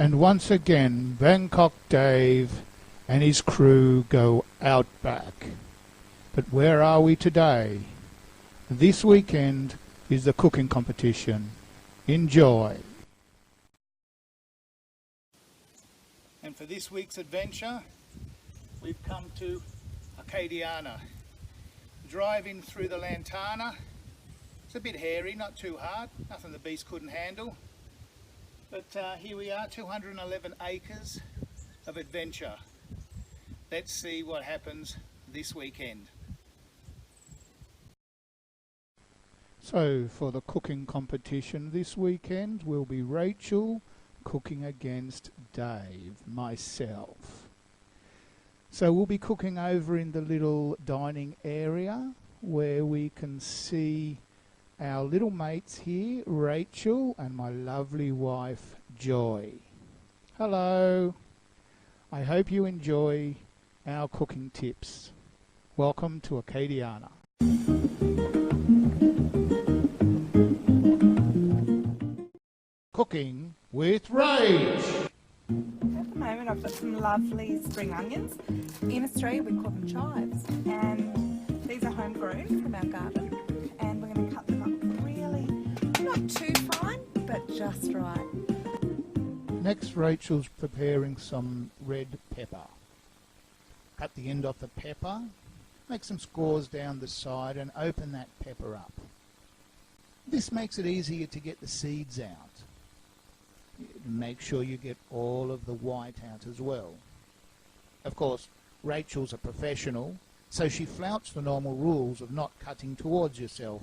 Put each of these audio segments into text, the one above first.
And once again, Bangkok Dave and his crew go out back. But where are we today? This weekend is the cooking competition. Enjoy. And for this week's adventure, we've come to Acadiana. Driving through the Lantana. It's a bit hairy, not too hard, nothing the beast couldn't handle. But here we are, 211 acres of adventure. Let's see what happens this weekend. So for the cooking competition this weekend will be Rachel cooking against Dave, myself. So we'll be cooking over in the little dining area where we can see our little mates here, Rachel and my lovely wife, Joy. Hello. I hope you enjoy our cooking tips. Welcome to Acadiana. Cooking with Rach. At the moment I've got some lovely spring onions. In Australia we call them chives, and these are homegrown from our garden, and we're going to cut them up really, not too fine, but just right. Next, Rachel's preparing some red pepper. Cut the end off the pepper, make some scores down the side and open that pepper up. This makes it easier to get the seeds out. Make sure you get all of the white out as well. Of course, Rachel's a professional, so she flouts the normal rules of not cutting towards yourself.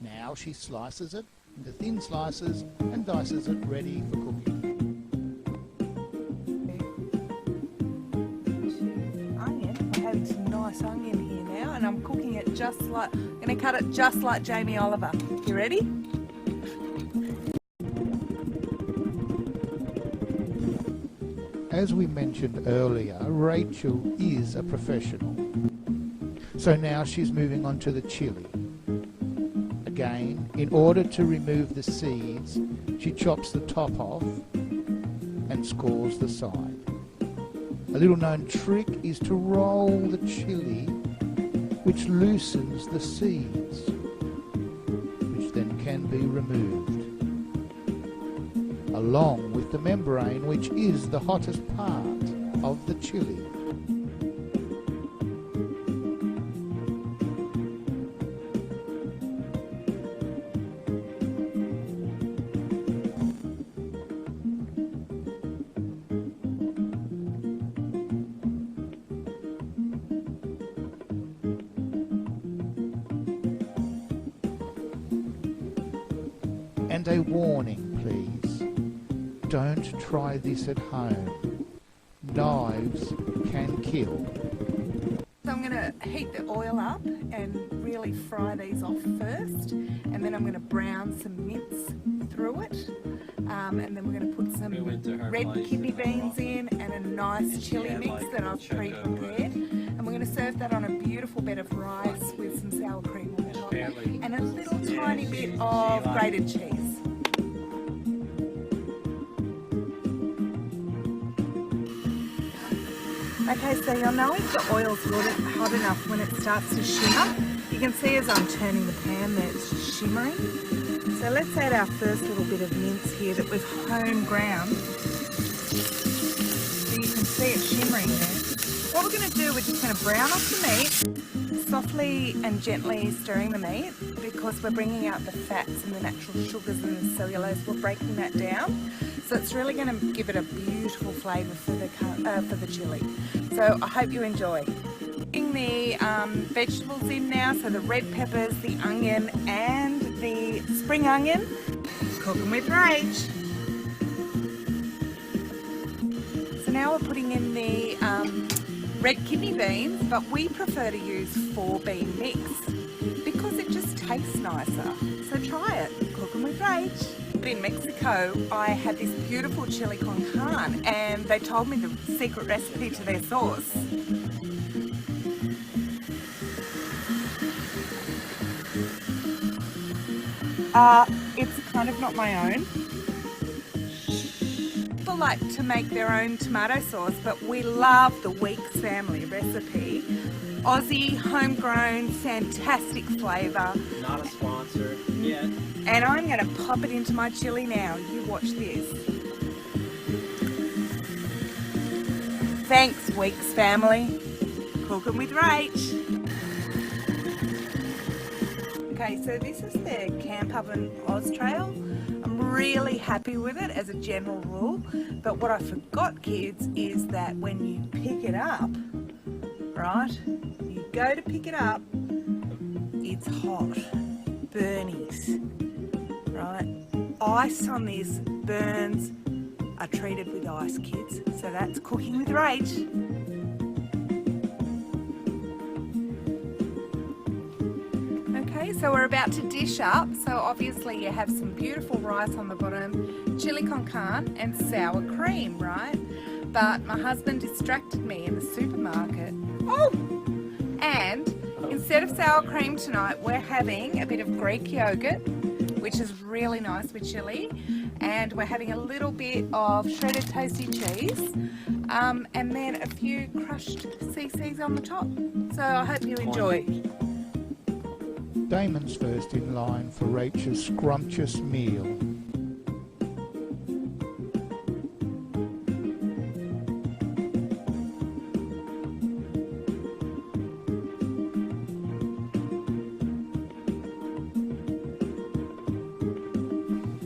Now she slices it into thin slices and dices it ready for cooking. Onion here now, and I'm cooking it just like, I'm going to cut it just like Jamie Oliver. You ready? As we mentioned earlier, Rachel is a professional. So now she's moving on to the chilli. Again, in order to remove the seeds, she chops the top off and scores the side. A little known trick is to roll the chilli, which loosens the seeds, which then can be removed, along with the membrane, which is the hottest part of the chilli. And a warning, please. Don't try this at home. Knives can kill. So I'm going to heat the oil up and really fry these off first, and then I'm going to brown some mince through it, and then we're going to put some red kidney beans in and a nice chilli mix that I've pre-prepared, and we're going to serve that on a beautiful bed of rice with some sour cream on top and a little tiny bit of grated cheese. Okay, so you'll know if the oil's hot enough when it starts to shimmer. You can see as I'm turning the pan there, it's just shimmering. So let's add our first little bit of mince here that we've home ground. So you can see it shimmering there. What we're going to do, we're just going to brown off the meat, softly and gently stirring the meat, because we're bringing out the fats and the natural sugars and the cellulose. We're breaking that down. So it's really going to give it a beautiful flavour for the chilli. So I hope you enjoy. Putting the vegetables in now, so the red peppers, the onion and the spring onion. Cooking with Rach. So now we're putting in the red kidney beans, but we prefer to use 4-bean mix because it just tastes nicer. So try it. Cooking with Rach. In Mexico, I had this beautiful chili con carne, and they told me the secret recipe to their sauce. It's kind of not my own. People like to make their own tomato sauce, but we love the Weeks family recipe. Aussie, homegrown, fantastic flavour. Not a sponsor yet. And I'm going to pop it into my chilli now. You watch this. Thanks, Weeks family. Cooking with Rach. Okay, so this is the Camp Oven Oz Trail. I'm really happy with it as a general rule, but what I forgot, kids, is that when you pick it up, right, you go to pick it up, it's hot, burnies, right? Ice on this, burns are treated with ice, kids, so that's cooking with Rach. So we're about to dish up, so obviously you have some beautiful rice on the bottom, chili con carne and sour cream, right? But my husband distracted me in the supermarket. Oh! And instead of sour cream tonight, we're having a bit of Greek yogurt, which is really nice with chili, and we're having a little bit of shredded toasty cheese, and then a few crushed CCs on the top. So I hope you enjoy. Damon's first in line for Rachel's scrumptious meal.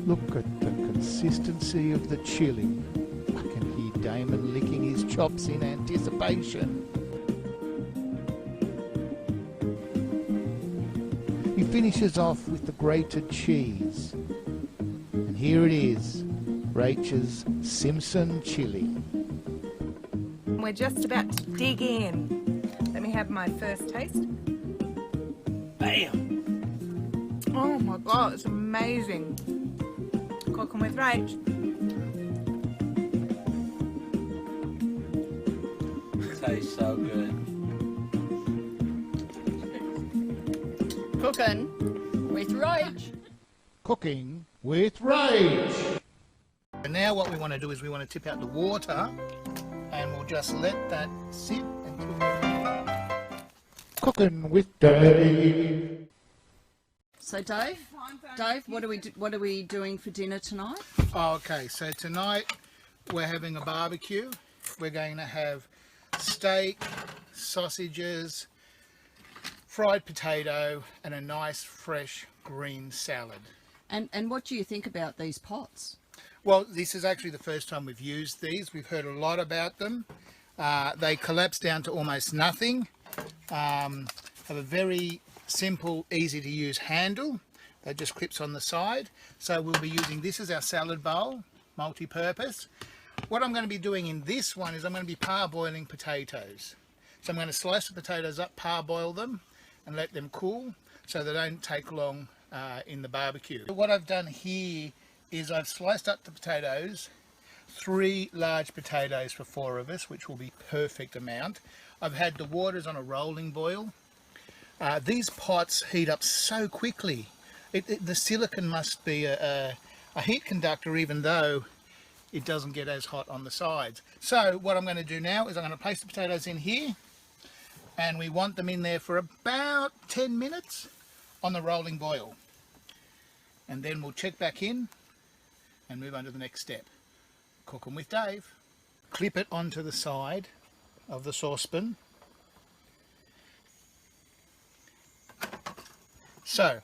Look at the consistency of the chili. I can hear Damon licking his chops in anticipation. He finishes off with the grated cheese. And here it is, Rachel's Simpson chili. We're just about to dig in. Let me have my first taste. Bam! Oh my God, it's amazing. Cooking with Rach. Tastes so good. Cooking with Rach. Cooking with Rach. And now what we want to do is we want to tip out the water, and we'll just let that sit until Cooking with Dave. So Dave, what are we doing for dinner tonight? Oh, okay, so tonight we're having a barbecue. We're going to have steak, sausages, fried potato and a nice fresh green salad. And what do you think about these pots? Well, this is actually the first time we've used these. We've heard a lot about them. They collapse down to almost nothing. Have a very simple, easy to use handle that just clips on the side. So we'll be using this as our salad bowl, multi-purpose. What I'm going to be doing in this one is I'm going to be parboiling potatoes. So I'm going to slice the potatoes up, parboil them and let them cool so they don't take long in the barbecue. What I've done here is I've sliced up the potatoes, 3 large potatoes for 4 of us, which will be perfect amount. I've had the waters on a rolling boil. These pots heat up so quickly. The silicon must be a heat conductor, even though it doesn't get as hot on the sides. So what I'm going to do now is I'm going to place the potatoes in here, and we want them in there for about 10 minutes on the rolling boil. And then we'll check back in and move on to the next step. Cooking with Dave. Clip it onto the side of the saucepan. So,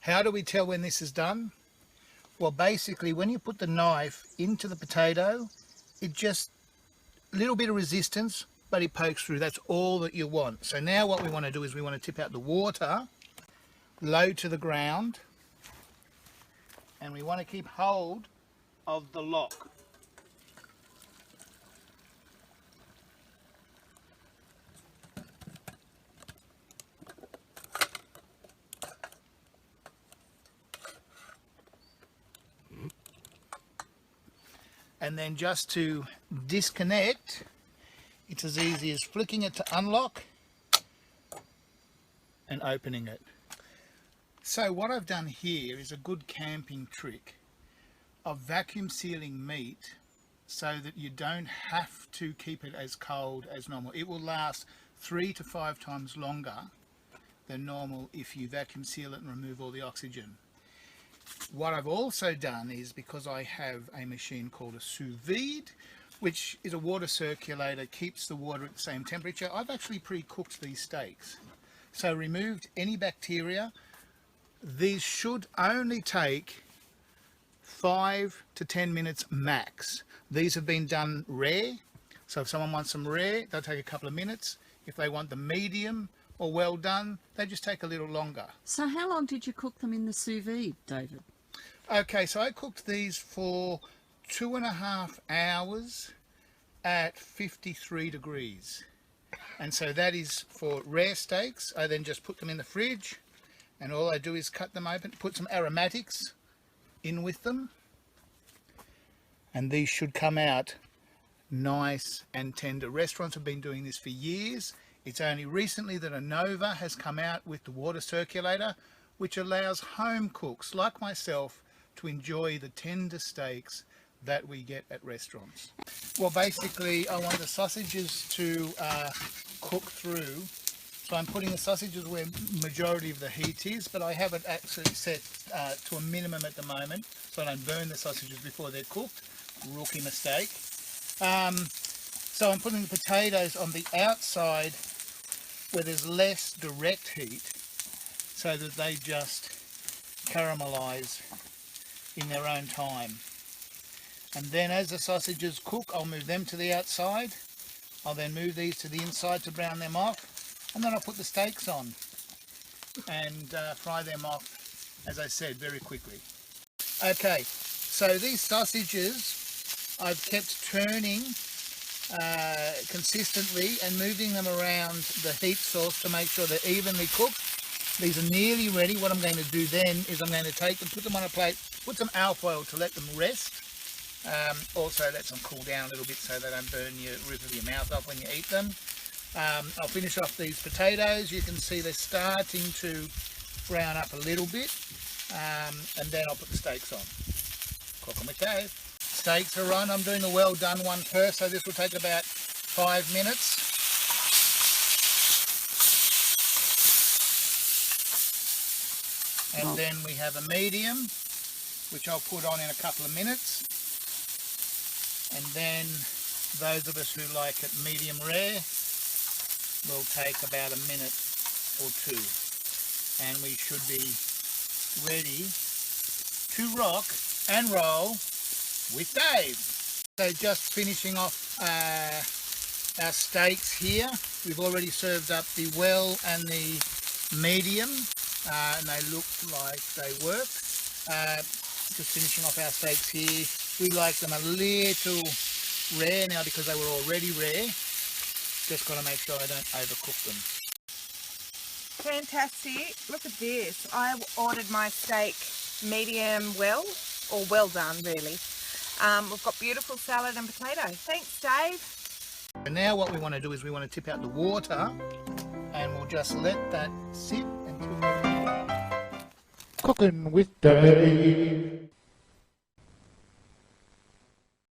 how do we tell when this is done? Well, basically, when you put the knife into the potato, it just, a little bit of resistance, but it pokes through. That's all that you want. So now what we want to do is we want to tip out the water, low to the ground, and we want to keep hold of the lock. And then just to disconnect, it's as easy as flicking it to unlock and opening it. So what I've done here is a good camping trick of vacuum sealing meat so that you don't have to keep it as cold as normal. It will last 3 to 5 times longer than normal if you vacuum seal it and remove all the oxygen. What I've also done is, because I have a machine called a sous vide, which is a water circulator, keeps the water at the same temperature, I've actually pre-cooked these steaks. So removed any bacteria. These should only take 5 to 10 minutes max. These have been done rare, so if someone wants them rare, they'll take a couple of minutes. If they want the medium or well done, they just take a little longer. So how long did you cook them in the sous vide, David? Okay, so I cooked these for 2.5 hours at 53 degrees. And so that is for rare steaks. I then just put them in the fridge, and all I do is cut them open, put some aromatics in with them, and these should come out nice and tender. Restaurants have been doing this for years. It's only recently that Anova has come out with the water circulator, which allows home cooks like myself to enjoy the tender steaks that we get at restaurants. Well, basically I want the sausages to cook through, so I'm putting the sausages where majority of the heat is, but I have it actually set to a minimum at the moment so I don't burn the sausages before they're cooked. Rookie mistake. So I'm putting the potatoes on the outside where there's less direct heat, so that they just caramelize in their own time. And then as the sausages cook, I'll move them to the outside. I'll then move these to the inside to brown them off, and then I'll put the steaks on and fry them off, as I said, very quickly. Okay, so these sausages I've kept turning consistently and moving them around the heat source to make sure they're evenly cooked. These are nearly ready. What I'm going to do then is I'm going to take them, put them on a plate, put some alfoil to let them rest. Also let them cool down a little bit so they don't burn your roof of your mouth off when you eat them. I'll finish off these potatoes. You can see they're starting to brown up a little bit, and then I'll put the steaks on. Cook them with Dave. Steaks are on. I'm doing the well done one first, so this will take about 5 minutes. And then we have a medium, which I'll put on in a couple of minutes. And then those of us who like it medium rare will take about a minute or two. And we should be ready to rock and roll with Dave. So just finishing off our steaks here. We've already served up the well and the medium, and they look like they work. Just finishing off our steaks here. We like them a little rare now because they were already rare. Just got to make sure I don't overcook them. Fantastic. Look at this. I ordered my steak medium well, or well done really. We've got beautiful salad and potato. Thanks, Dave. And now what we want to do is we want to tip out the water, and we'll just let that sit until we're cooking with Dave.